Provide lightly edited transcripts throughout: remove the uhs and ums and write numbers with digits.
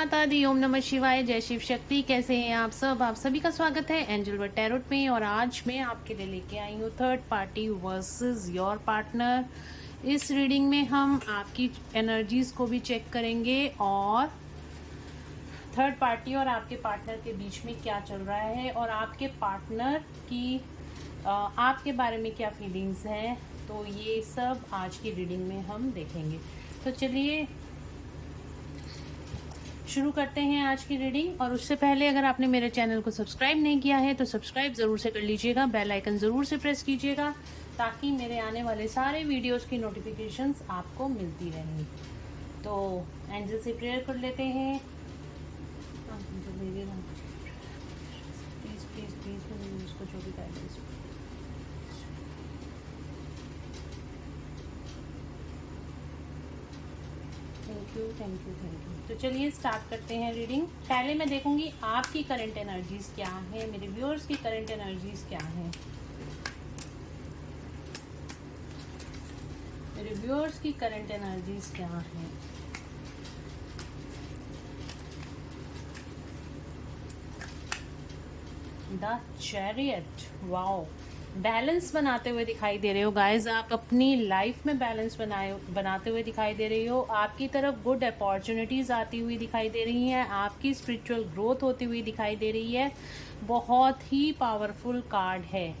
माता दी, ओम नमः शिवाय, जय शिव शक्ति। कैसे हैं आप सब? आप सभी का स्वागत है एंजल वर्ड टैरोट में। और आज मैं आपके लिए लेके आई हूँ third party versus your partner. इस रीडिंग में हम आपकी एनर्जीज को भी चेक करेंगे और थर्ड पार्टी और आपके पार्टनर के बीच में क्या चल रहा है और आपके पार्टनर की आपके बारे में क्या फीलिंग्स हैं। तो ये सब आज की रीडिंग में हम देखेंगे। तो चलिए शुरू करते हैं आज की रीडिंग। और उससे पहले अगर आपने मेरे चैनल को सब्सक्राइब नहीं किया है तो सब्सक्राइब ज़रूर से कर लीजिएगा, बेल आइकन ज़रूर से प्रेस कीजिएगा ताकि मेरे आने वाले सारे वीडियोस की नोटिफिकेशंस आपको मिलती रहें। तो एंजल से प्रेयर कर लेते हैं। प्लीज़ प्लीज़ प्लीज़ उसको जो भी guidance. Thank you thank you thank you. तो चलिए स्टार्ट करते हैं रीडिंग। पहले मैं देखूंगी आपकी करंट एनर्जीज क्या है, मेरे व्यूअर्स की करंट एनर्जीज क्या है, मेरे व्यूअर्स की करंट एनर्जीज क्या है। द चैरियट, वाओ, बैलेंस बनाते हुए दिखाई दे रहे हो गाइज। आप अपनी लाइफ में बैलेंस बनाते हुए दिखाई दे रही हो। आपकी तरफ गुड अपॉर्चुनिटीज आती हुई दिखाई दे रही हैं, आपकी स्पिरिचुअल ग्रोथ होती हुई दिखाई दे रही है। बहुत ही पावरफुल कार्ड है।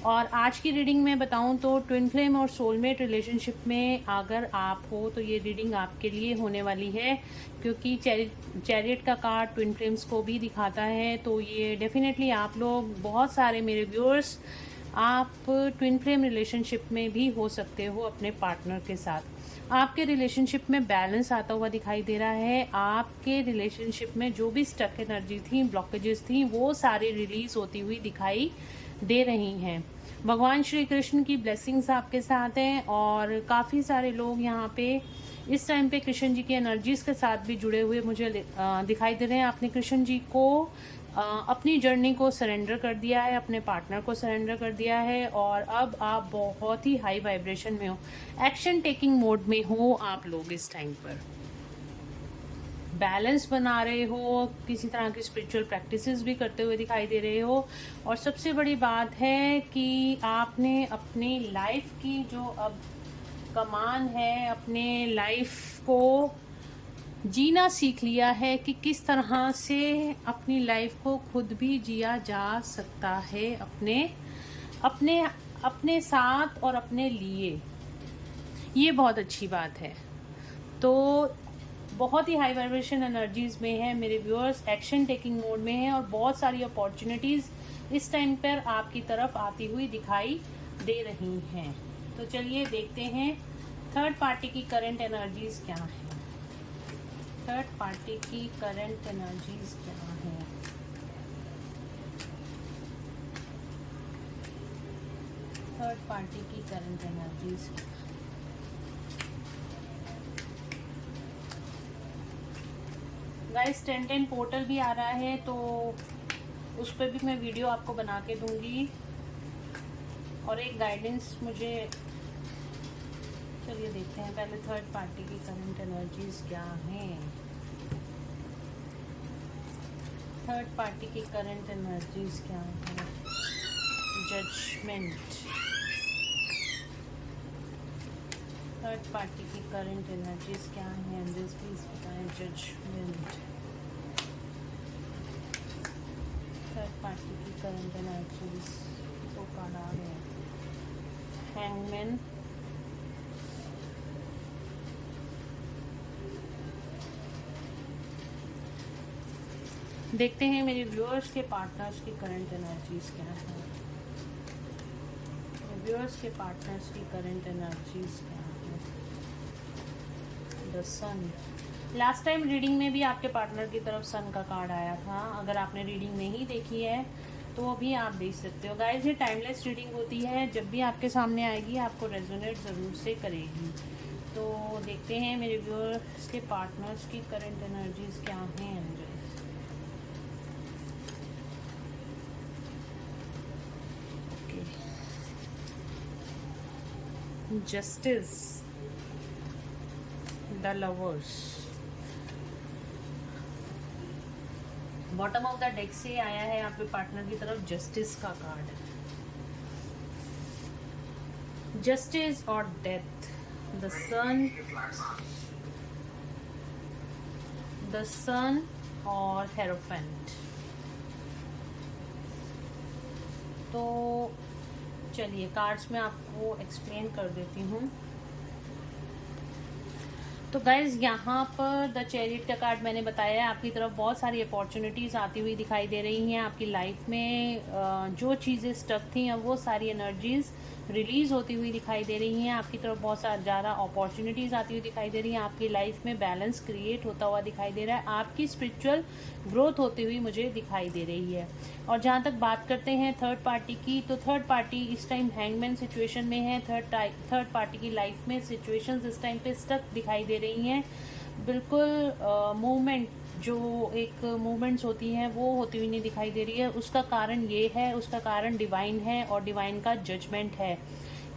और आज की रीडिंग में बताऊं तो ट्विन फ्लेम और सोलमेट रिलेशनशिप में अगर आप हो तो ये रीडिंग आपके लिए होने वाली है, क्योंकि चैरियट का कार्ड ट्विन फ्लेम्स को भी दिखाता है। तो ये डेफिनेटली आप लोग, बहुत सारे मेरे व्यूअर्स, आप ट्विन फ्लेम रिलेशनशिप में भी हो सकते हो अपने पार्टनर के साथ। आपके रिलेशनशिप में बैलेंस आता हुआ दिखाई दे रहा है। आपके रिलेशनशिप में जो भी स्टक एनर्जी थी, ब्लॉकेजेस थी, वो सारी रिलीज होती हुई दिखाई दे रही हैं। भगवान श्री कृष्ण की ब्लेसिंग्स आपके साथ हैं और काफ़ी सारे लोग यहाँ पे इस टाइम पे कृष्ण जी की एनर्जीज के साथ भी जुड़े हुए मुझे दिखाई दे रहे हैं। आपने कृष्ण जी को अपनी जर्नी को सरेंडर कर दिया है, अपने पार्टनर को सरेंडर कर दिया है और अब आप बहुत ही हाई वाइब्रेशन में हो, एक्शन टेकिंग मोड में हो आप लोग इस टाइम पर। बैलेंस बना रहे हो, किसी तरह की स्पिरिचुअल प्रैक्टिसेस भी करते हुए दिखाई दे रहे हो। और सबसे बड़ी बात है कि आपने अपनी लाइफ की जो अब कमान है, अपने लाइफ को जीना सीख लिया है कि किस तरह से अपनी लाइफ को खुद भी जिया जा सकता है, अपने अपने अपने साथ और अपने लिए। ये बहुत अच्छी बात है। तो बहुत ही हाई वाइब्रेशन एनर्जीज में है मेरे व्यूअर्स, एक्शन टेकिंग मोड में है और बहुत सारी अपॉर्चुनिटीज इस टाइम पर आपकी तरफ आती हुई दिखाई दे रही हैं। तो चलिए देखते हैं थर्ड पार्टी की करंट एनर्जीज क्या है। थर्ड पार्टी की करंट एनर्जीज क्या है। थर्ड पार्टी की करंट एनर्जीज। गाइस 10-10 पोर्टल भी आ रहा है तो उस पर भी मैं वीडियो आपको बना के दूंगी और एक गाइडेंस मुझे। चलिए देखते हैं पहले थर्ड पार्टी की करंट एनर्जीज क्या हैं। थर्ड पार्टी की करंट एनर्जीज क्या है। जजमेंट। थर्ड पार्टी की करंट एनर्जीज क्या है, एंजल्स प्लीज बताएं। जजमेंट। थर्ड पार्टी की करंट एनर्जीज तो कार्ड आ गए। हैंगमैन। देखते हैं मेरे व्यूअर्स के पार्टनर्स की करंट एनर्जीज क्या है। व्यूअर्स के पार्टनर्स की करंट एनर्जीज क्या है। The sun. Last time reading में भी आपके पार्टनर की तरफ सन का कार्ड आया था। अगर आपने रीडिंग नहीं देखी है तो अभी आप देख सकते हो। गाइस ये टाइमलेस रीडिंग होती है, जब भी आपके सामने आएगी आपको रेजोनेट ज़रूर से करेगी। तो देखते हैं मेरे व्यूअर्स के पार्टनर्स की करंट एनर्जीज क्या हैं। Angels, justice, the lovers, bottom of the deck से आया है आपके पार्टनर की तरफ जस्टिस का कार्ड, जस्टिस और डेथ, द सन और हेरोफेंट। तो चलिए कार्ड्स में आपको एक्सप्लेन कर देती हूँ। तो गाइज यहाँ पर द चैरियट का कार्ड मैंने बताया है, आपकी तरफ बहुत सारी अपॉर्चुनिटीज़ आती हुई दिखाई दे रही हैं। आपकी लाइफ में जो चीज़ें स्टक थी अब वो सारी एनर्जीज रिलीज होती हुई दिखाई दे रही हैं। आपकी तरफ बहुत सारा ज़्यादा अपॉर्चुनिटीज़ आती हुई दिखाई दे रही हैं। आपकी लाइफ में बैलेंस क्रिएट होता हुआ दिखाई दे रहा है। आपकी स्पिरिचुअल ग्रोथ होती हुई मुझे दिखाई दे रही है। और जहाँ तक बात करते हैं थर्ड पार्टी की, तो थर्ड पार्टी इस टाइम हैंगमैन सिचुएशन में है। थर्ड पार्टी की लाइफ में सिचुएशंस इस टाइम पे स्टक दिखाई दे रही हैं। बिल्कुल मूवमेंट, जो एक मूवमेंट्स होती हैं वो होती हुई नहीं दिखाई दे रही है। उसका कारण ये है, उसका कारण डिवाइन है और डिवाइन का जजमेंट है।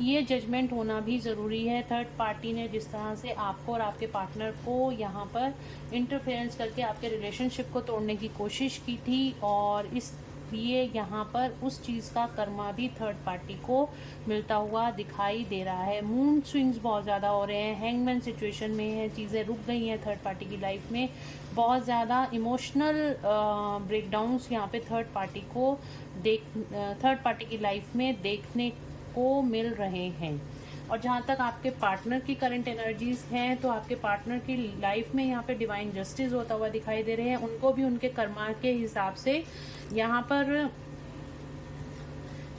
ये जजमेंट होना भी ज़रूरी है। थर्ड पार्टी ने जिस तरह से आपको और आपके पार्टनर को यहाँ पर इंटरफेरेंस करके आपके रिलेशनशिप को तोड़ने की कोशिश की थी, और इसलिए यहाँ पर उस चीज़ का कर्मा भी थर्ड पार्टी को मिलता हुआ दिखाई दे रहा है। मूड स्विंग्स बहुत ज़्यादा हो रहे हैं, हैंगमैन सिचुएशन में है, चीज़ें रुक गई हैं थर्ड पार्टी की लाइफ में। बहुत ज़्यादा इमोशनल ब्रेकडाउन्स यहाँ पे थर्ड पार्टी की लाइफ में देखने को मिल रहे हैं। और जहाँ तक आपके पार्टनर की करंट एनर्जीज हैं, तो आपके पार्टनर की लाइफ में यहाँ पे डिवाइन जस्टिस होता हुआ दिखाई दे रहे हैं। उनको भी उनके कर्मा के हिसाब से यहाँ पर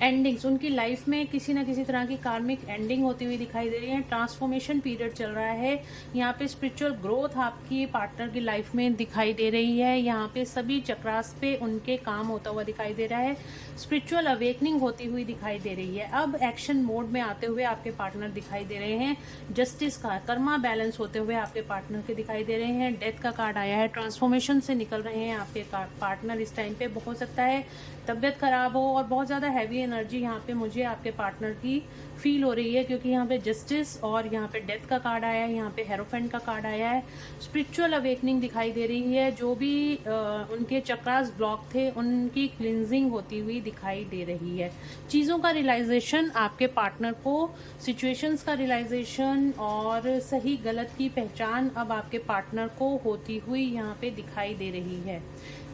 एंडिंग्स, उनकी लाइफ में किसी न किसी तरह की कार्मिक एंडिंग होती हुई दिखाई दे रही है। ट्रांसफॉर्मेशन पीरियड चल रहा है यहाँ पे। स्पिरिचुअल ग्रोथ आपकी पार्टनर की लाइफ में दिखाई दे रही है। यहाँ पे सभी चक्रास पे उनके काम होता हुआ दिखाई दे रहा है। स्पिरिचुअल अवेकनिंग होती हुई दिखाई दे रही है। अब एक्शन मोड में आते हुए आपके पार्टनर दिखाई दे रहे हैं। जस्टिस का कर्मा बैलेंस होते हुए आपके पार्टनर के दिखाई दे रहे हैं। डेथ का कार्ड आया है, ट्रांसफॉर्मेशन से निकल रहे हैं आपके पार्टनर। इस टाइम पे हो सकता है तबीयत खराब हो और बहुत ज़्यादा हैवी एनर्जी यहाँ पे मुझे आपके पार्टनर की फील हो रही है, क्योंकि यहाँ पे जस्टिस और यहाँ पे डेथ का कार्ड आया है, यहाँ पे हेरोफेंट का कार्ड आया है। स्पिरिचुअल अवेकनिंग दिखाई दे रही है। जो भी उनके चक्रास ब्लॉक थे उनकी क्लिनजिंग होती हुई दिखाई दे रही है। चीज़ों का रियलाइजेशन आपके पार्टनर को, सिचुएशंस का रियलाइजेशन और सही गलत की पहचान अब आपके पार्टनर को होती हुई यहाँ पे दिखाई दे रही है।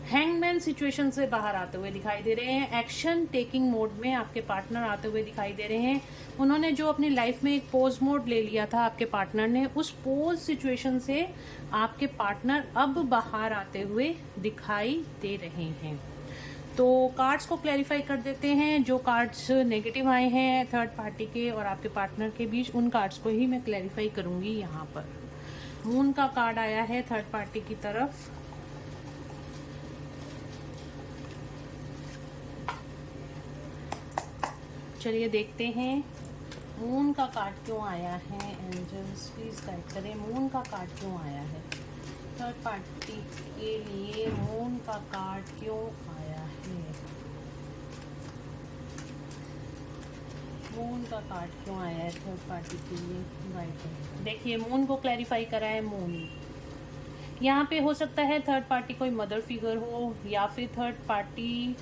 हैंगमैन सिचुएशन से बाहर आते हुए दिखाई दे रहे हैं। एक्शन टेकिंग मोड में आपके पार्टनर आते हुए दिखाई दे रहे हैं। उन्होंने जो अपनी लाइफ में एक पोज मोड ले लिया था आपके पार्टनर ने, उस पोज सिचुएशन से आपके पार्टनर अब बाहर आते हुए दिखाई दे रहे हैं। तो कार्ड्स को क्लैरिफाई कर देते हैं। जो कार्ड्स नेगेटिव आए हैं थर्ड पार्टी के और आपके पार्टनर के बीच, उन कार्ड्स को ही मैं क्लैरिफाई करूंगी यहाँ पर। मून का कार्ड आया है थर्ड पार्टी की तरफ। चलिए देखते हैं मून का कार्ड क्यों आया है। एंजल्स प्लीज गाइड करें, मून का कार्ड क्यों आया है थर्ड पार्टी के लिए। मून का कार्ड क्यों आया है, मून का कार्ड क्यों आया है थर्ड पार्टी के लिए, गाइड करें। देखिए मून को क्लैरिफाई करा है। मून यहाँ पे हो सकता है थर्ड पार्टी कोई मदर फिगर हो, या फिर थर्ड पार्टी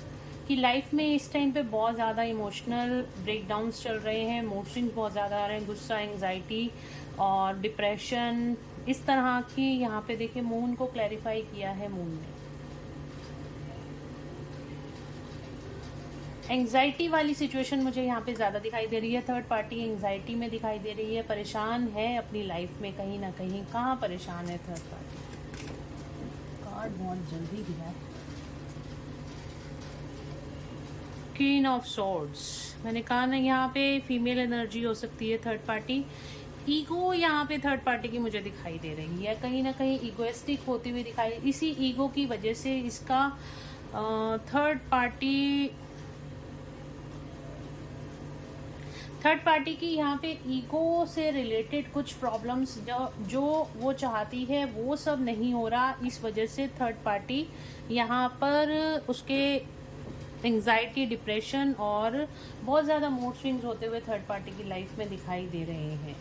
कि लाइफ में इस टाइम पे बहुत ज़्यादा इमोशनल ब्रेकडाउन्स चल रहे हैं। मूड स्विंग्स बहुत ज़्यादा आ रहे हैं, गुस्सा, एंग्जाइटी और डिप्रेशन, इस तरह की यहाँ पे देखिए मून को क्लैरिफाई किया है। मून ने एंग्जाइटी वाली सिचुएशन मुझे यहाँ पे ज़्यादा दिखाई दे रही है। थर्ड पार्टी एंग्जाइटी में दिखाई दे रही है, परेशान है अपनी लाइफ में कहीं ना कहीं। कहाँ परेशान है थर्ड पार्टी? कार्ड बहुत जल्दी दिया है। क्वीन ऑफ सॉर्ड्स, मैंने कहा ना यहाँ पे फीमेल एनर्जी हो सकती है थर्ड पार्टी। ईगो यहाँ पे थर्ड पार्टी की मुझे दिखाई दे रही है, कहीं ना कहीं ईगोइस्टिक होती हुई दिखाई। इसी ईगो की वजह से इसका थर्ड पार्टी की यहाँ पे ईगो से रिलेटेड कुछ प्रॉब्लम्स जो वो चाहती है वो सब नहीं हो रहा। इस वजह से थर्ड पार्टी यहाँ पर उसके एंग्जाइटी, डिप्रेशन और बहुत ज़्यादा मूड स्विंग्स होते हुए थर्ड पार्टी की लाइफ में दिखाई दे रहे हैं।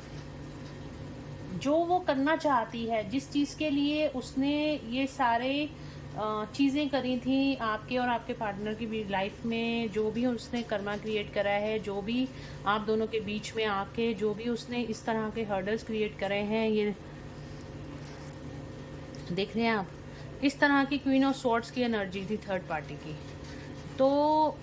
जो वो करना चाहती है, जिस चीज़ के लिए उसने ये सारे चीज़ें करी थी आपके और आपके पार्टनर की भी लाइफ में, जो भी उसने कर्मा क्रिएट करा है, जो भी आप दोनों के बीच में आके जो भी उसने इस तरह के हर्डल्स क्रिएट करे हैं, ये देख रहे हैं आप, इस तरह की क्वीन ऑफ स्वॉर्ड्स की एनर्जी थी थर्ड पार्टी की। तो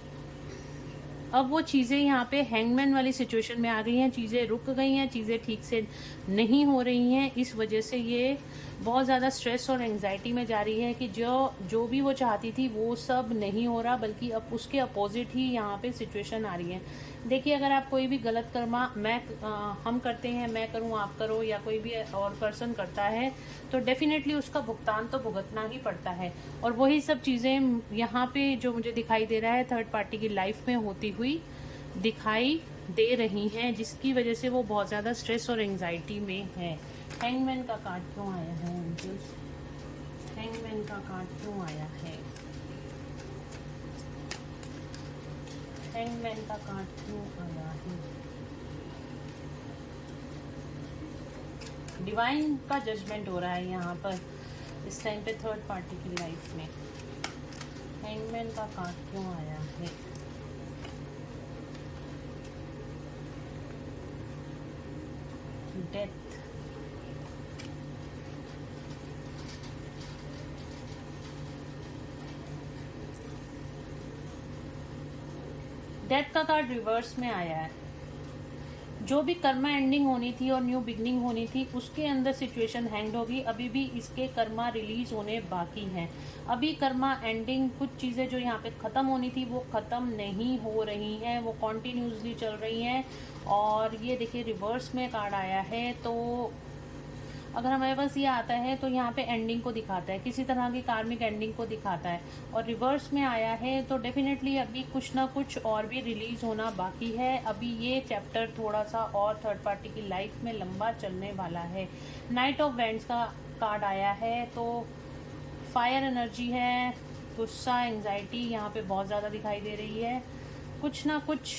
अब वो चीज़ें यहाँ पे हैंगमैन वाली सिचुएशन में आ गई हैं, चीज़ें रुक गई हैं, चीज़ें ठीक से नहीं हो रही हैं। इस वजह से ये बहुत ज़्यादा स्ट्रेस और एंग्जाइटी में जा रही है कि जो जो भी वो चाहती थी वो सब नहीं हो रहा, बल्कि अब उसके अपोजिट ही यहाँ पे सिचुएशन आ रही है। देखिए, अगर आप कोई भी गलत कर्मा हम करते हैं, मैं करूँ आप करो, या कोई भी और पर्सन करता है, तो डेफिनेटली उसका भुगतान तो भुगतना ही पड़ता है। और वही सब चीज़ें यहाँ पे जो मुझे दिखाई दे रहा है थर्ड पार्टी की लाइफ में होती हुई दिखाई दे रही हैं, जिसकी वजह से वो बहुत ज़्यादा स्ट्रेस और एंग्जाइटी में है। हैंगमैन का कार्ड क्यों आया है एंजल्स? हैंगमैन का कार्ड क्यों आया है? हैंगमैन का कार्ड क्यों आया है? डिवाइन का जजमेंट हो रहा है यहाँ पर इस टाइम पे थर्ड पार्टी की लाइफ में। हैंगमैन का कार्ड क्यों आया है? डेथ, डेथ का कार्ड रिवर्स में आया है। जो भी कर्मा एंडिंग होनी थी और न्यू बिगनिंग होनी थी, उसके अंदर सिचुएशन हैंग होगी। अभी भी इसके कर्मा रिलीज होने बाकी हैं। अभी कर्मा एंडिंग, कुछ चीज़ें जो यहाँ पे ख़त्म होनी थी वो ख़त्म नहीं हो रही हैं, वो कॉन्टीन्यूसली चल रही हैं। और ये देखिए रिवर्स में कार्ड आया है, तो अगर हमारे पास ये आता है तो यहाँ पे एंडिंग को दिखाता है, किसी तरह की कार्मिक एंडिंग को दिखाता है। और रिवर्स में आया है तो डेफिनेटली अभी कुछ ना कुछ और भी रिलीज होना बाकी है। अभी ये चैप्टर थोड़ा सा और थर्ड पार्टी की लाइफ में लंबा चलने वाला है। नाइट ऑफ वेंट्स का कार्ड आया है, तो फायर एनर्जी है, गुस्सा, एंग्जाइटी यहाँ पे बहुत ज़्यादा दिखाई दे रही है। कुछ ना कुछ,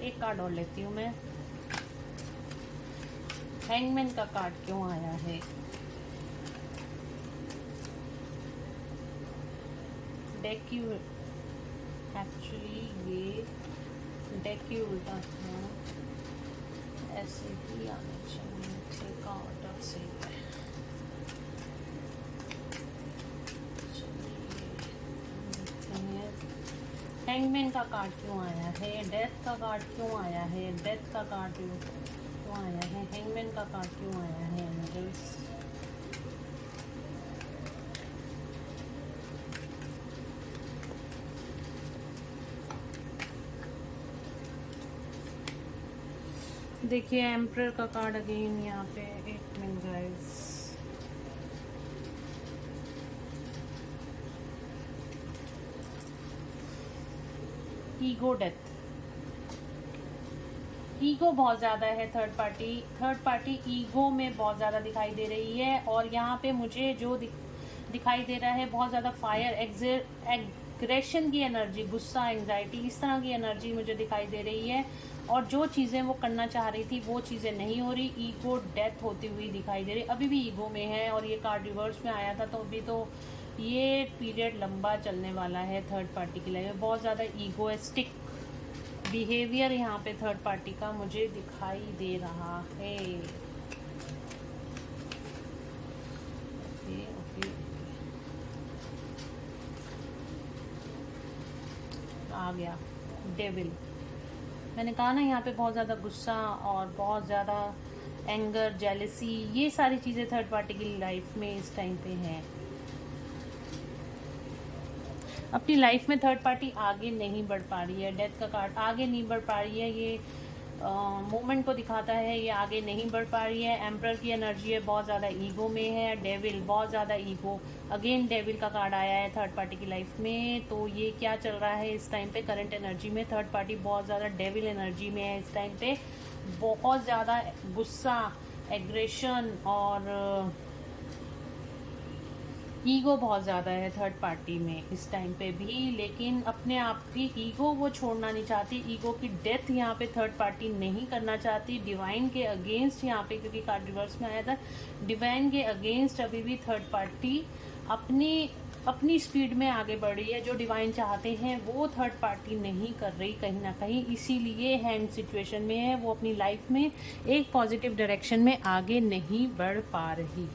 एक कार्ड और लेती हूँ मैं। हैंगमैन का कार्ड क्यों आया है? डेक की, एक्चुअली ये डेक की उल्टा था, ऐसे ही आना चाहिए का ऑर्डर से। हैंगमैन का कार्ड क्यों आया है? डेथ का कार्ड क्यों आया है? डेथ का कार्ड क्यों आया है? हैंगमैन का कार्ड क्यों आया है एंजल्स? देखिए एम्परर का कार्ड अगेन यहाँ पे। एक minute guys, ego, death, ego बहुत ज़्यादा है। थर्ड पार्टी ईगो में बहुत ज़्यादा दिखाई दे रही है। और यहाँ पे मुझे जो दिखाई दे रहा है बहुत ज़्यादा फायर, एग्रेशन की एनर्जी, गुस्सा, एंग्जाइटी, इस तरह की एनर्जी मुझे दिखाई दे रही है। और जो चीज़ें वो करना चाह रही थी वो चीज़ें नहीं हो रही। ईगो डेथ होती हुई दिखाई दे रही, अभी भी ईगो में है। और ये कार्ड रिवर्स में आया था, तो अभी तो ये पीरियड लंबा चलने वाला है थर्ड पार्टी की लाइफ में। बहुत ज़्यादा ईगोइस्टिक बिहेवियर यहाँ पे थर्ड पार्टी का मुझे दिखाई दे रहा है। ओके ओके, आ गया डेविल। मैंने कहा ना, यहाँ पे बहुत ज़्यादा गुस्सा और बहुत ज़्यादा एंगर, जेलसी, ये सारी चीज़ें थर्ड पार्टी की लाइफ में इस टाइम पे हैं। अपनी लाइफ में थर्ड पार्टी आगे नहीं बढ़ पा रही है। डेथ का कार्ड आगे नहीं बढ़ पा रही है, ये मूवमेंट को दिखाता है, ये आगे नहीं बढ़ पा रही है। एम्परर की एनर्जी है, बहुत ज़्यादा ईगो में है। डेविल, बहुत ज़्यादा ईगो, अगेन डेविल का कार्ड आया है थर्ड पार्टी की लाइफ में। तो ये क्या चल रहा है इस टाइम पे करंट एनर्जी में? थर्ड पार्टी बहुत ज़्यादा डेविल एनर्जी में है इस टाइम पे। बहुत ज़्यादा गुस्सा, एग्रेशन और ईगो बहुत ज़्यादा है थर्ड पार्टी में इस टाइम पे भी, लेकिन अपने आप की ईगो वो छोड़ना नहीं चाहती। ईगो की डेथ यहाँ पे थर्ड पार्टी नहीं करना चाहती। डिवाइन के अगेंस्ट यहाँ पे, क्योंकि कार्ड रिवर्स में आया था, डिवाइन के अगेंस्ट अभी भी थर्ड पार्टी अपनी अपनी स्पीड में आगे बढ़ रही है। जो डिवाइन चाहते हैं वो थर्ड पार्टी नहीं कर रही कहीं ना कहीं, इसीलिए हैंग सिचुएशन में है। वो अपनी लाइफ में एक पॉजिटिव डायरेक्शन में आगे नहीं बढ़ पा रही।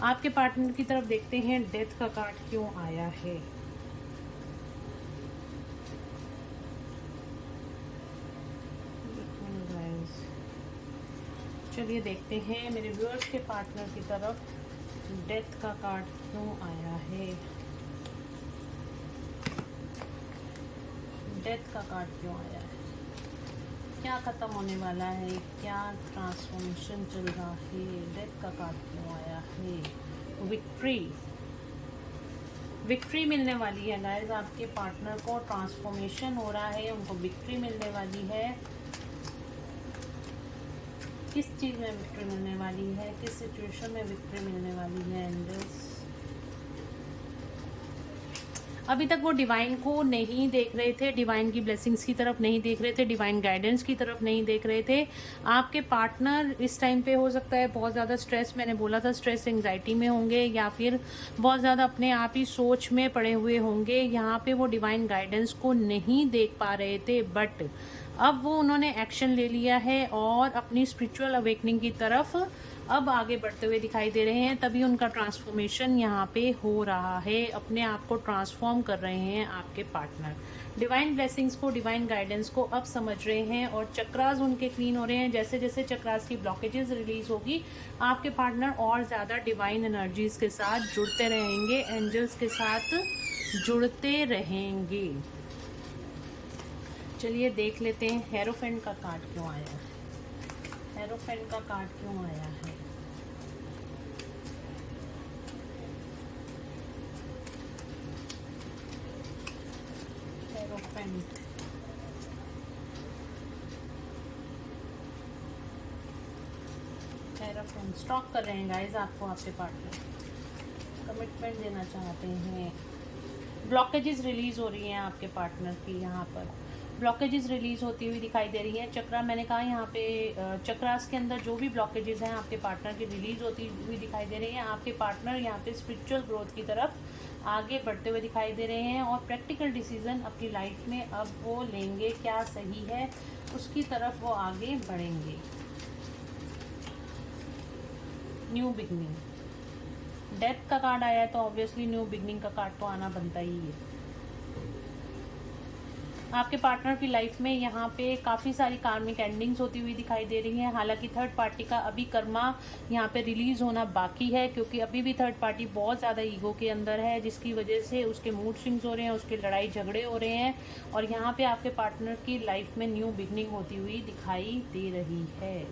आपके पार्टनर की तरफ देखते हैं, डेथ का कार्ड क्यों आया है। चलिए देखते हैं मेरे व्यूअर्स के पार्टनर की तरफ डेथ का कार्ड क्यों आया है। डेथ का कार्ड क्यों आया है, क्या ख़त्म होने वाला है, क्या ट्रांसफॉर्मेशन चल रहा है। डेथ का कार्ड क्यों आया है। विक्ट्री, विक्ट्री मिलने वाली है गाइस। आपके पार्टनर को ट्रांसफॉर्मेशन हो रहा है, उनको विक्ट्री मिलने वाली है। किस चीज़ में विक्ट्री मिलने वाली है, किस सिचुएशन में विक्ट्री मिलने वाली है एंजल्स। अभी तक वो डिवाइन को नहीं देख रहे थे, डिवाइन की ब्लेसिंग्स की तरफ नहीं देख रहे थे, डिवाइन गाइडेंस की तरफ नहीं देख रहे थे। आपके पार्टनर इस टाइम पे हो सकता है बहुत ज़्यादा स्ट्रेस, मैंने बोला था स्ट्रेस एंग्जाइटी में होंगे, या फिर बहुत ज़्यादा अपने आप ही सोच में पड़े हुए होंगे। यहाँ पे वो डिवाइन गाइडेंस को नहीं देख पा रहे थे, बट अब वो उन्होंने एक्शन ले लिया है और अपनी स्पिरिचुअल अवेकनिंग की तरफ अब आगे बढ़ते हुए दिखाई दे रहे हैं। तभी उनका ट्रांसफॉर्मेशन यहाँ पे हो रहा है, अपने आप को ट्रांसफॉर्म कर रहे हैं आपके पार्टनर। डिवाइन ब्लेसिंग्स को, डिवाइन गाइडेंस को अब समझ रहे हैं और चक्रास उनके क्लीन हो रहे हैं। जैसे जैसे चक्रास की ब्लॉकेजेस रिलीज होगी, आपके पार्टनर और ज़्यादा डिवाइन एनर्जीज के साथ जुड़ते रहेंगे, एंजल्स के साथ जुड़ते रहेंगे। चलिए देख लेते हैं हेरोफेंट का कार्ड क्यों आया है। हेरोफेंट का कार्ड क्यों आया है। हेरोफेंट, हेरोफेंट स्टॉक कर रहे हैं गाइस आपको, आपके पार्टनर कमिटमेंट देना चाहते हैं। ब्लॉकेजेस रिलीज हो रही हैं आपके पार्टनर की, यहाँ पर ब्लॉकेजेस रिलीज होती हुई दिखाई दे रही हैं। चक्रा, मैंने कहा यहाँ पे चक्रास के अंदर जो भी ब्लॉकेजेस हैं आपके पार्टनर की रिलीज होती हुई दिखाई दे रही हैं। आपके पार्टनर यहाँ पे स्पिरिचुअल ग्रोथ की तरफ आगे बढ़ते हुए दिखाई दे रहे हैं और प्रैक्टिकल डिसीजन अपनी लाइफ में अब वो लेंगे, क्या सही है उसकी तरफ वो आगे बढ़ेंगे। न्यू बिगनिंग, डेथ का कार्ड आया है तो ऑब्वियसली न्यू बिगनिंग का कार्ड तो आना बनता ही है। आपके पार्टनर की लाइफ में यहाँ पे काफ़ी सारी कार्मिक एंडिंग्स होती हुई दिखाई दे रही हैं। हालांकि थर्ड पार्टी का अभी कर्मा यहाँ पे रिलीज होना बाकी है, क्योंकि अभी भी थर्ड पार्टी बहुत ज़्यादा ईगो के अंदर है, जिसकी वजह से उसके मूड स्विंग्स हो रहे हैं, उसके लड़ाई झगड़े हो रहे हैं और यहाँ पे आपके पार्टनर की लाइफ में न्यू बिगनिंग होती हुई दिखाई दे रही है।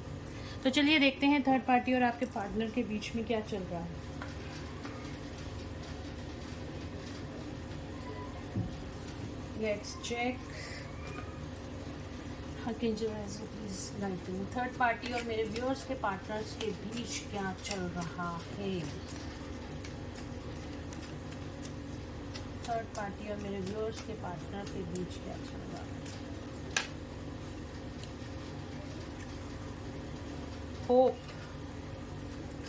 तो चलिए देखते हैं थर्ड पार्टी और आपके पार्टनर के बीच में क्या चल रहा है। Let's check. थर्ड पार्टी और मेरे व्यूअर्स के पार्टनर्स के बीच क्या चल रहा है। थर्ड पार्टी और मेरे व्यूअर्स के पार्टनर के बीच क्या चल रहा है।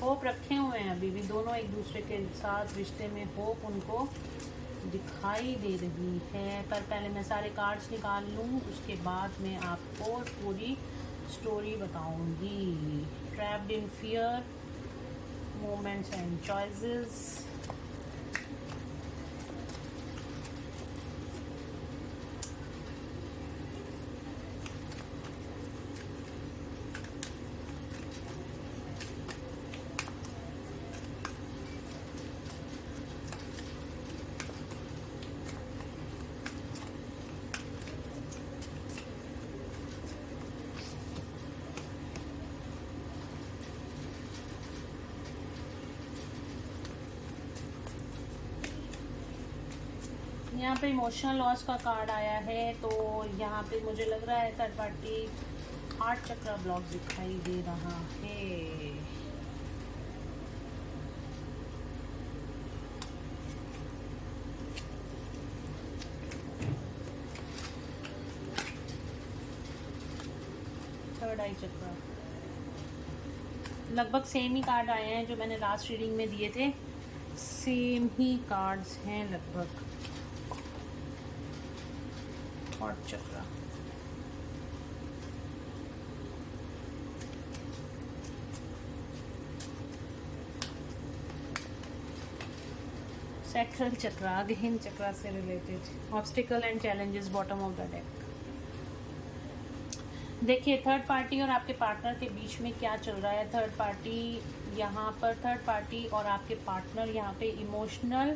होप रखे हुए हैं अभी भी दोनों एक दूसरे के साथ रिश्ते में, होप उनको दिखाई दे रही है। पर पहले मैं सारे कार्ड्स निकाल लूँ, उसके बाद मैं आपको पूरी स्टोरी बताऊंगी। Trapped in fear, moments and choices. यहाँ पे इमोशनल लॉस का कार्ड आया है, तो यहाँ पे मुझे लग रहा है थर्ड पार्टी हार्ट चक्र ब्लॉक दिखाई दे रहा है। थर्ड आई चक्र। लगभग सेम ही कार्ड आए हैं जो मैंने लास्ट रीडिंग में दिए थे, सेम ही कार्ड्स हैं लगभग। थर्ड चक्र, सैक्रल चक्र, अगेन चक्र से related, obstacle and challenges, bottom of the deck. देखिए थर्ड पार्टी और आपके पार्टनर के बीच में क्या चल रहा है। थर्ड पार्टी यहाँ पर, थर्ड पार्टी और आपके पार्टनर यहाँ पे इमोशनल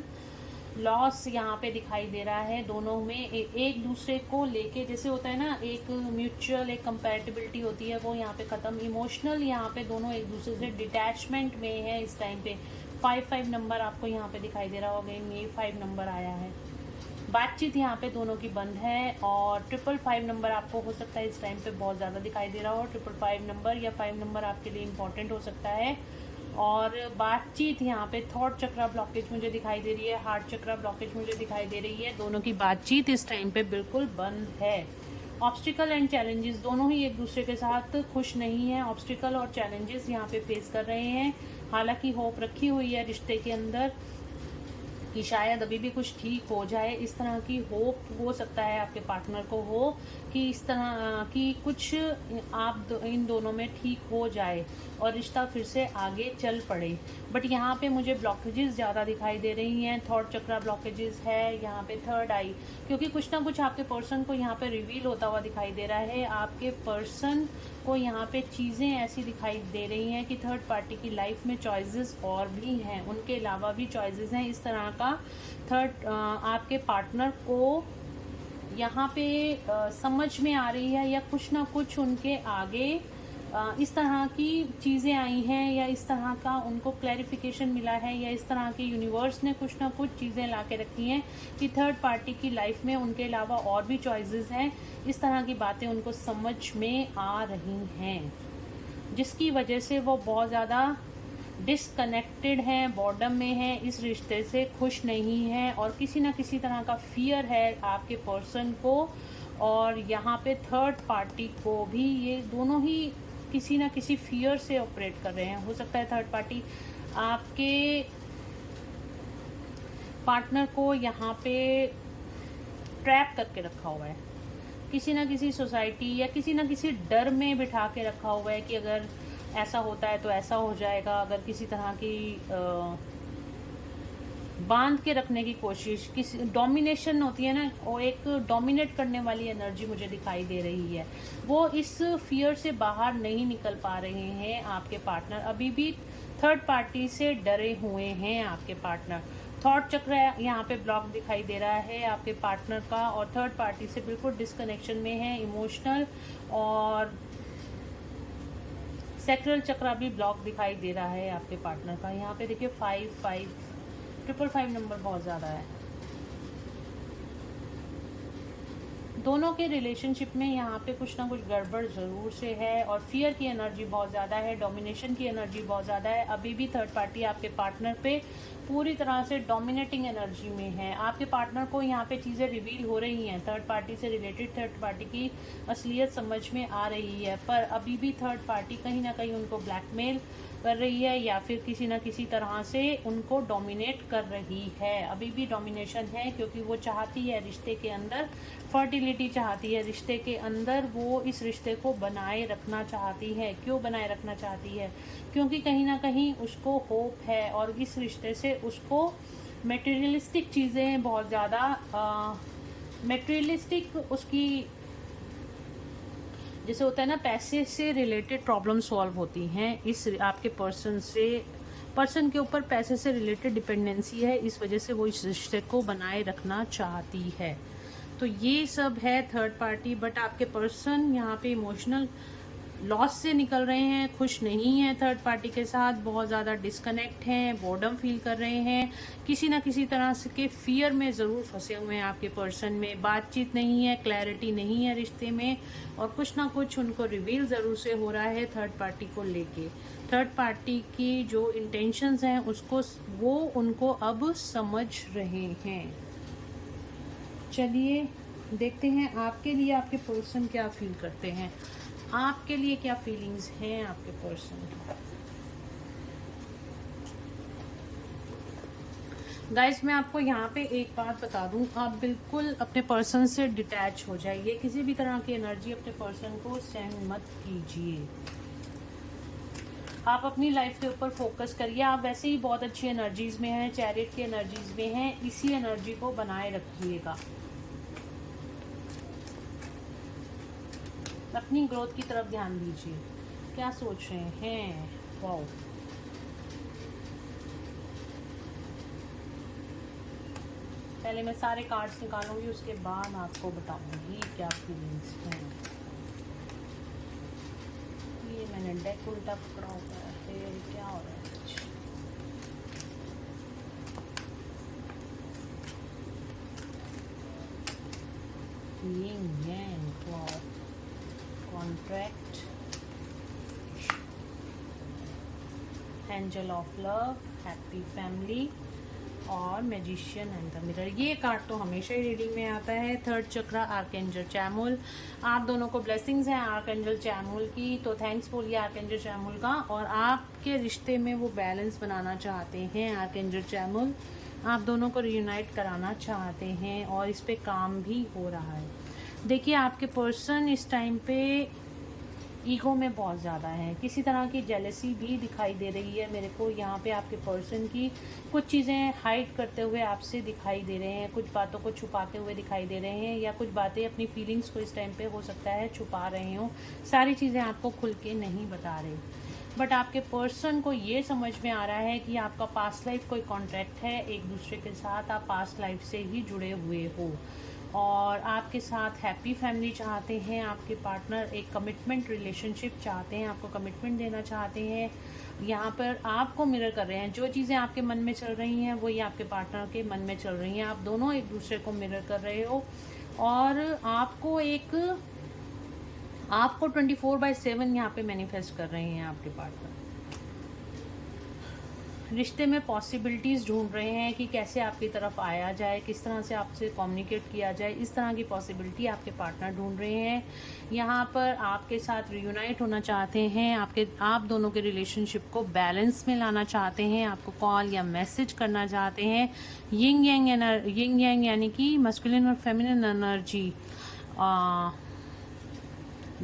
लॉस यहाँ पे दिखाई दे रहा है। दोनों में एक दूसरे को लेके, जैसे होता है ना, एक म्यूचुअल एक कंपैटिबिलिटी होती है, वो यहाँ पे ख़त्म। इमोशनल यहाँ पे दोनों एक दूसरे से डिटैचमेंट में है इस टाइम पे। 5 नंबर आपको यहाँ पे दिखाई दे रहा होगा, ये 5 नंबर आया है। बातचीत यहाँ पे दोनों की बंद है। और 555 नंबर आपको हो सकता है इस टाइम पे बहुत ज़्यादा दिखाई दे रहा हो। 555 नंबर या 5 नंबर आपके लिए इम्पोर्टेंट हो सकता है। और बातचीत यहाँ पे थॉट चक्रा ब्लॉकेज मुझे दिखाई दे रही है, हार्ट चक्रा ब्लॉकेज मुझे दिखाई दे रही है। दोनों की बातचीत इस टाइम पे बिल्कुल बंद है। ऑब्स्टिकल एंड चैलेंजेस, दोनों ही एक दूसरे के साथ खुश नहीं है। ऑब्स्टिकल और चैलेंजेस यहाँ पे फेस कर रहे हैं। हालांकि होप रखी हुई है रिश्ते के अंदर कि शायद अभी भी कुछ ठीक हो जाए, इस तरह की होप हो सकता है आपके पार्टनर को हो कि इस तरह की कुछ इन दोनों में ठीक हो जाए और रिश्ता फिर से आगे चल पड़े। बट यहाँ पे मुझे ब्लॉकेजेस ज़्यादा दिखाई दे रही हैं। थॉट चक्रा ब्लॉकेजेस है यहाँ पे, थर्ड आई, क्योंकि कुछ ना कुछ आपके पर्सन को यहाँ पे रिवील होता हुआ दिखाई दे रहा है। आपके पर्सन को यहाँ पे चीज़ें ऐसी दिखाई दे रही हैं कि थर्ड पार्टी की लाइफ में चॉइसेस और भी हैं, उनके अलावा भी चॉइसेस हैं। इस तरह का थर्ड आपके पार्टनर को यहाँ पे समझ में आ रही है, या कुछ ना कुछ उनके आगे इस तरह की चीज़ें आई हैं, या इस तरह का उनको क्लैरिफिकेशन मिला है, या इस तरह के यूनिवर्स ने कुछ ना कुछ चीज़ें ला के रखी हैं कि थर्ड पार्टी की लाइफ में उनके अलावा और भी चॉइसेस हैं। इस तरह की बातें उनको समझ में आ रही हैं, जिसकी वजह से वो बहुत ज़्यादा डिसकनेक्टेड हैं, बॉर्डम में हैं, इस रिश्ते से खुश नहीं हैं, और किसी ना किसी तरह का फियर है आपके पर्सन को। और यहाँ पे थर्ड पार्टी को भी, ये दोनों ही किसी ना किसी फियर से ऑपरेट कर रहे हैं। हो सकता है थर्ड पार्टी आपके पार्टनर को यहाँ पे ट्रैप करके रखा हुआ है, किसी ना किसी सोसाइटी या किसी ना किसी डर में बिठा के रखा हुआ है कि अगर ऐसा होता है तो ऐसा हो जाएगा। अगर किसी तरह की बांध के रखने की कोशिश, किसी डोमिनेशन होती है ना, वो एक डोमिनेट करने वाली एनर्जी मुझे दिखाई दे रही है। वो इस फियर से बाहर नहीं निकल पा रहे हैं आपके पार्टनर, अभी भी थर्ड पार्टी से डरे हुए हैं आपके पार्टनर। थॉट चक्र यहाँ पे ब्लॉक दिखाई दे रहा है आपके पार्टनर का, और थर्ड पार्टी से बिल्कुल डिस्कनेक्शन में है। इमोशनल और सैक्रल चक्र भी ब्लॉक दिखाई दे रहा है आपके पार्टनर का। यहाँ पे देखिए 555 नंबर बहुत ज़्यादा है। दोनों के रिलेशनशिप में यहाँ पे कुछ ना कुछ गड़बड़ ज़रूर से है, और फियर की एनर्जी बहुत ज़्यादा है, डोमिनेशन की एनर्जी बहुत ज़्यादा है। अभी भी थर्ड पार्टी आपके पार्टनर पे पूरी तरह से डोमिनेटिंग एनर्जी में है। आपके पार्टनर को यहाँ पे चीज़ें रिवील हो रही हैं, थर्ड पार्टी से रिलेटेड थर्ड पार्टी की असलियत समझ में आ रही है, पर अभी भी थर्ड पार्टी कहीं ना कहीं उनको ब्लैकमेल कर रही है, या फिर किसी न किसी तरह से उनको डोमिनेट कर रही है। अभी भी डोमिनेशन है, क्योंकि वो चाहती है रिश्ते के अंदर फर्टिलिटी, चाहती है रिश्ते के अंदर, वो इस रिश्ते को बनाए रखना चाहती है। क्यों बनाए रखना चाहती है? क्योंकि कहीं ना कहीं उसको होप है, और इस रिश्ते से उसको मटेरियलिस्टिक चीज़ें बहुत ज़्यादा मटेरियलिस्टिक उसकी, जैसे होता है ना, पैसे से रिलेटेड प्रॉब्लम सॉल्व होती हैं। इस आपके पर्सन के ऊपर पैसे से रिलेटेड डिपेंडेंसी है, इस वजह से वो इस रिश्ते को बनाए रखना चाहती है। तो ये सब है थर्ड पार्टी। बट आपके पर्सन यहाँ पे इमोशनल लॉस से निकल रहे हैं, खुश नहीं है थर्ड पार्टी के साथ, बहुत ज़्यादा डिस्कनेक्ट हैं, बोर्डम फील कर रहे हैं, किसी ना किसी तरह से के फियर में ज़रूर फंसे हुए हैं आपके पर्सन में। बातचीत नहीं है, क्लैरिटी नहीं है रिश्ते में, और कुछ ना कुछ उनको रिवील ज़रूर से हो रहा है थर्ड पार्टी को लेके। थर्ड पार्टी की जो इंटेंशंस हैं उसको वो उनको अब समझ रहे हैं। चलिए देखते हैं आपके लिए आपके पर्सन क्या फील करते हैं। आपके लिए क्या फीलिंग्स हैं आपके पर्सन की। गाइस मैं आपको यहाँ पे एक बात बता दूँ, आप बिल्कुल अपने पर्सन से डिटैच हो जाइए। किसी भी तरह की एनर्जी अपने पर्सन को सेंड मत कीजिए। आप अपनी लाइफ के ऊपर फोकस करिए। आप वैसे ही बहुत अच्छी एनर्जीज में हैं, चैरिट की एनर्जीज में हैं, इसी एनर्जी को बनाए रखिएगा। अपनी ग्रोथ की तरफ ध्यान दीजिए। क्या सोच रहे हैं? वाओ, पहले मैं सारे कार्ड्स निकालूंगी, उसके बाद आपको बताऊंगी क्या फीलिंग्स हैं। ये मैंने डेक उल्टा पकड़ा हुआ है, क्या हो रहा है? Yin Yang Cloud, Contract, Angel of Love, Happy Family और मैजिशियन एंड द मिरर। ये कार्ड तो हमेशा ही रीडिंग में आता है। थर्ड चक्रा, आर्कएंजल चैमुल। आप दोनों को ब्लेसिंग्स हैं आर्कएंजल चैमुल की, तो थैंक्स बोलिए आर्कएंजल चैमुल का। और आपके रिश्ते में वो बैलेंस बनाना चाहते हैं आर्कएंजल चैमुल, आप दोनों को रियूनाइट कराना चाहते हैं और इस पे काम भी हो रहा है। देखिए आपके पर्सन इस टाइम पे ईगो में बहुत ज़्यादा है, किसी तरह की जेलसी भी दिखाई दे रही है मेरे को यहाँ पे। आपके पर्सन की कुछ चीज़ें हाइड करते हुए आपसे दिखाई दे रहे हैं, कुछ बातों को छुपाते हुए दिखाई दे रहे हैं, या कुछ बातें अपनी फीलिंग्स को इस टाइम पे हो सकता है छुपा रहे हों। सारी चीज़ें आपको खुल के नहीं बता रहे, बट आपके पर्सन को ये समझ में आ रहा है कि आपका पास्ट लाइफ कोई कॉन्ट्रैक्ट है एक दूसरे के साथ, आप पास्ट लाइफ से ही जुड़े हुए हो और आपके साथ हैप्पी फैमिली चाहते हैं। आपके पार्टनर एक कमिटमेंट रिलेशनशिप चाहते हैं, आपको कमिटमेंट देना चाहते हैं। यहाँ पर आपको मिरर कर रहे हैं, जो चीज़ें आपके मन में चल रही हैं वही आपके पार्टनर के मन में चल रही हैं। आप दोनों एक दूसरे को मिरर कर रहे हो और आपको 24/7 यहाँ पे मैनिफेस्ट कर रहे हैं आपके पार्टनर। रिश्ते में पॉसिबिलिटीज़ ढूंढ रहे हैं कि कैसे आपकी तरफ आया जाए, किस तरह से आपसे कम्युनिकेट किया जाए, इस तरह की पॉसिबिलिटी आपके पार्टनर ढूंढ रहे हैं। यहाँ पर आपके साथ रियूनाइट होना चाहते हैं, आप दोनों के रिलेशनशिप को बैलेंस में लाना चाहते हैं, आपको कॉल या मैसेज करना चाहते हैं। यिंग यांग यानी कि मस्कुलिन और फेमिनिन एनर्जी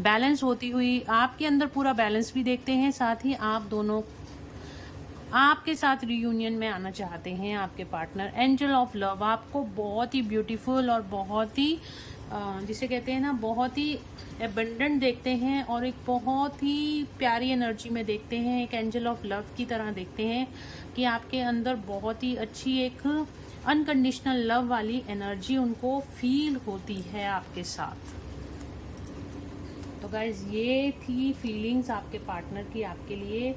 बैलेंस होती हुई आपके अंदर पूरा बैलेंस भी देखते हैं। साथ ही आप दोनों आपके साथ रियूनियन में आना चाहते हैं आपके पार्टनर। एंजल ऑफ लव आपको बहुत ही ब्यूटीफुल और बहुत ही जिसे कहते हैं ना बहुत ही एबंडेंट देखते हैं और एक बहुत ही प्यारी एनर्जी में देखते हैं, एक एंजल ऑफ लव की तरह देखते हैं कि आपके अंदर बहुत ही अच्छी एक अनकंडीशनल लव वाली एनर्जी उनको फील होती है आपके साथ। तो गाइज ये थी फीलिंग्स आपके पार्टनर की आपके लिए।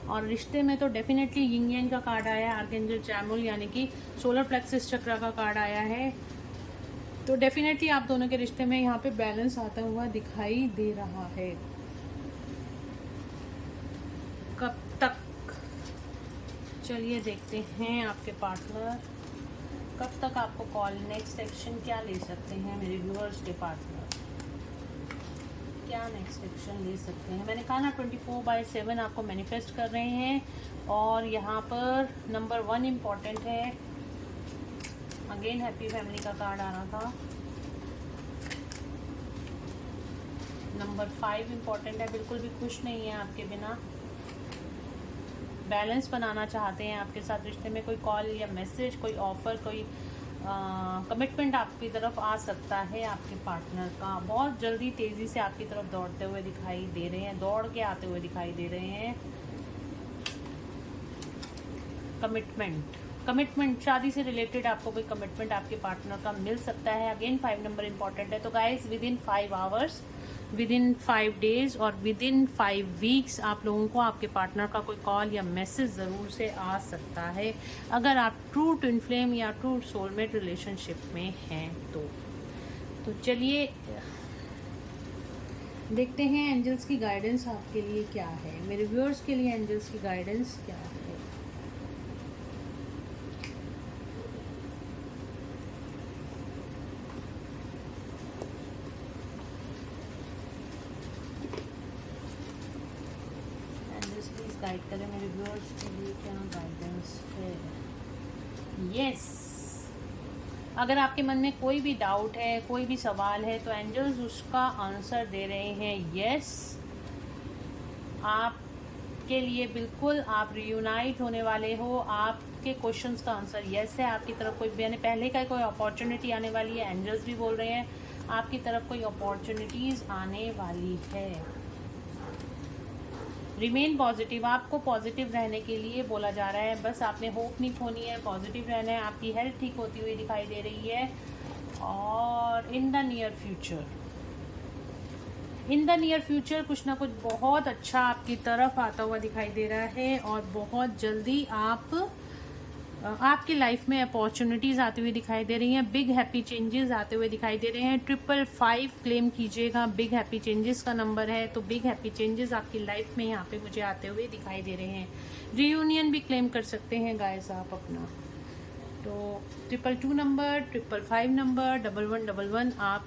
और रिश्ते में तो डेफिनेटली यिंग यांग का कार्ड आया है, आर्कएंजल चैमुल यानी कि सोलर प्लेक्सस चक्र का कार्ड आया है। तो डेफिनेटली आप दोनों के रिश्ते में यहाँ पे बैलेंस आता हुआ दिखाई दे रहा है। कब तक, चलिए देखते हैं आपके पार्टनर कब तक आपको कॉल, नेक्स्ट एक्शन क्या ले सकते हैं मेरे व्यूअर्स के पार्टनर, क्या नेक्स्ट एक्शन ले सकते हैं। मैंने कहा ना 24/7 आपको मैनिफेस्ट कर रहे हैं। और यहाँ पर नंबर 1 इम्पॉर्टेंट है, अगेन हैप्पी फैमिली का कार्ड आ रहा था। नंबर 5 इम्पॉर्टेंट है, बिल्कुल भी खुश नहीं है आपके बिना, बैलेंस बनाना चाहते हैं आपके साथ रिश्ते में। कोई कॉल या मैसेज, कोई ऑफर, कोई कमिटमेंट आपकी तरफ आ सकता है आपके पार्टनर का। बहुत जल्दी तेज़ी से आपकी तरफ दौड़ते हुए दिखाई दे रहे हैं, दौड़ के आते हुए दिखाई दे रहे हैं। कमिटमेंट शादी से रिलेटेड आपको कोई कमिटमेंट आपके पार्टनर का मिल सकता है। अगेन 5 नंबर इंपॉर्टेंट है। तो guys with in 5 hours, with in 5 days और विद इन 5 वीक्स आप लोगों को आपके पार्टनर का कोई कॉल या मैसेज ज़रूर से आ सकता है, अगर आप ट्रू ट्विन फ्लेम या ट्रू सोलमेट रिलेशनशिप में हैं तो चलिए देखते हैं एंजल्स की गाइडेंस आपके लिए क्या है, मेरे व्यूअर्स के लिए एंजल्स की गाइडेंस क्या है। गाइड करें मेरे व्यूअर्स के लिए, क्या गाइडेंस है। यस, अगर आपके मन में कोई भी डाउट है, कोई भी सवाल है, तो एंजल्स उसका आंसर दे रहे हैं यस। आपके लिए बिल्कुल आप रियूनाइट होने वाले हो, आपके क्वेश्चंस का आंसर यस है। आपकी तरफ कोई यानी पहले का कोई अपॉर्चुनिटी आने वाली है, एंजल्स भी बोल रहे हैं आपकी तरफ कोई अपॉर्चुनिटीज़ आने वाली है। रिमेन पॉजिटिव, आपको पॉजिटिव रहने के लिए बोला जा रहा है, बस आपने होप नहीं खोनी है, पॉजिटिव रहना है। आपकी हेल्थ ठीक होती हुई दिखाई दे रही है, और इन द नियर फ्यूचर कुछ ना कुछ बहुत अच्छा आपकी तरफ आता हुआ दिखाई दे रहा है, और बहुत जल्दी आपकी लाइफ में अपॉर्चुनिटीज़ आती हुई दिखाई दे रही हैं। बिग हैप्पी चेंजेस आते हुए दिखाई दे रहे हैं। 555 क्लेम कीजिएगा, बिग हैप्पी चेंजेस का नंबर है, तो बिग हैप्पी चेंजेस आपकी लाइफ में यहाँ पे मुझे आते हुए दिखाई दे रहे हैं। रीयूनियन भी क्लेम कर सकते हैं गाइस आप अपना, तो 222 नंबर, 555 नंबर, 1111 आप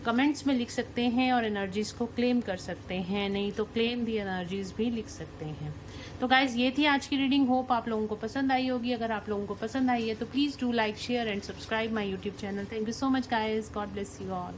कमेंट्स में लिख सकते हैं और एनर्जीज़ को क्लेम कर सकते हैं, नहीं तो क्लेम दी एनर्जीज़ भी लिख सकते हैं। तो गाइज ये थी आज की रीडिंग, होप आप लोगों को पसंद आई होगी। अगर आप लोगों को पसंद आई है तो please do like, share and subscribe my YouTube channel. Thank you so much guys, God bless you all.